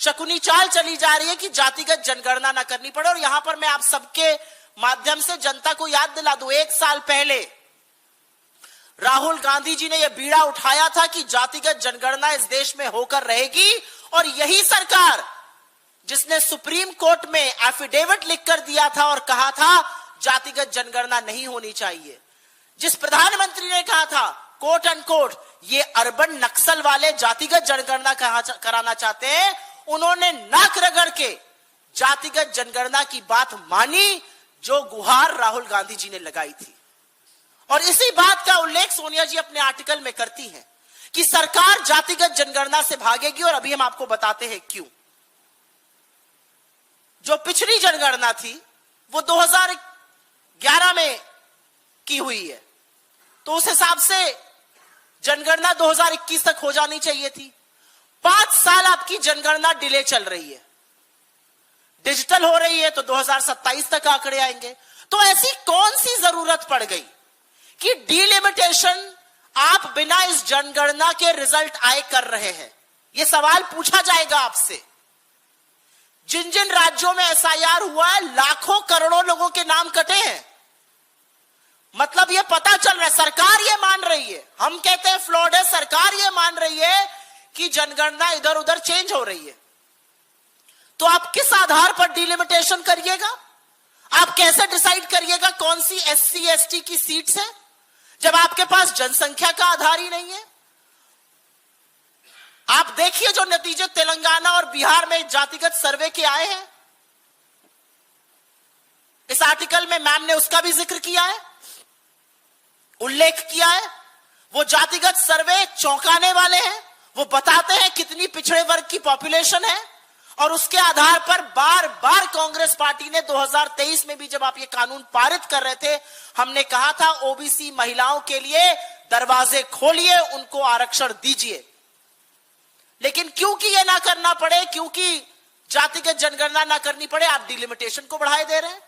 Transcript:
शकुनी चाल चली जा रही है कि जातिगत जनगणना ना करनी पड़े। और यहां पर मैं आप सबके माध्यम से जनता को याद दिला दूं, 1 साल पहले राहुल गांधी जी ने यह बीड़ा उठाया था कि जातिगत जनगणना इस देश में होकर रहेगी, और यही सरकार जिसने सुप्रीम कोर्ट में एफिडेविट लिखकर दिया था और कहा था जातिगत जनगणना नहीं होनी चाहिए, जिस प्रधानमंत्री ने कहा था कोट एंड कोट ये अर्बन नक्सल वाले जातिगत जनगणना कराना चाहते हैं, उन्होंने नाक रगड़ के जातिगत जनगणना की बात मानी जो गुहार राहुल गांधी जी ने लगाई थी। और इसी बात का उल्लेख सोनिया जी अपने आर्टिकल में करती हैं कि सरकार जातिगत जनगणना से भागेगी, और अभी हम आपको बताते हैं क्यों। जो पिछली जनगणना थी वो 2011 में की हुई है, तो उस हिसाब से जनगणना 2021 तक हो जानी चाहिए थी। 5 साल आपकी जनगणना डिले चल रही है, डिजिटल हो रही है तो 2027 तक आंकड़े आएंगे। तो ऐसी कौन सी जरूरत पड़ गई कि डिलिमिटेशन आप बिना इस जनगणना के रिजल्ट आए कर रहे हैं? यह सवाल पूछा जाएगा आपसे। जिन जिन राज्यों में एसआईआर हुआ है, लाखों करोड़ों लोगों के नाम कटे हैं। मतलब यह पता चल रहा है, सरकार यह मान रही है, हम कहते हैं फ्लॉड है, सरकार यह मान रही है कि जनगणना इधर उधर चेंज हो रही है। तो आप किस आधार पर डिलिमिटेशन करिएगा? आप कैसे डिसाइड करिएगा कौन सी एससी एसटी की सीट्स है, जब आपके पास जनसंख्या का आधार ही नहीं है? आप देखिए जो नतीजे तेलंगाना और बिहार में जातिगत सर्वे के आए हैं, इस आर्टिकल में मैम ने उसका भी जिक्र किया है, उल्लेख किया है। वो जातिगत सर्वे चौंकाने वाले हैं, वो बताते हैं कितनी पिछड़े वर्ग की पॉपुलेशन है, और उसके आधार पर बार बार कांग्रेस पार्टी ने 2023 में भी जब आप ये कानून पारित कर रहे थे, हमने कहा था ओबीसी महिलाओं के लिए दरवाजे खोलिए, उनको आरक्षण दीजिए। लेकिन क्योंकि ये ना करना पड़े, क्योंकि जातिगत जनगणना ना करनी पड़े, आप डिलिमिटेशन को बढ़ाए दे रहे हैं।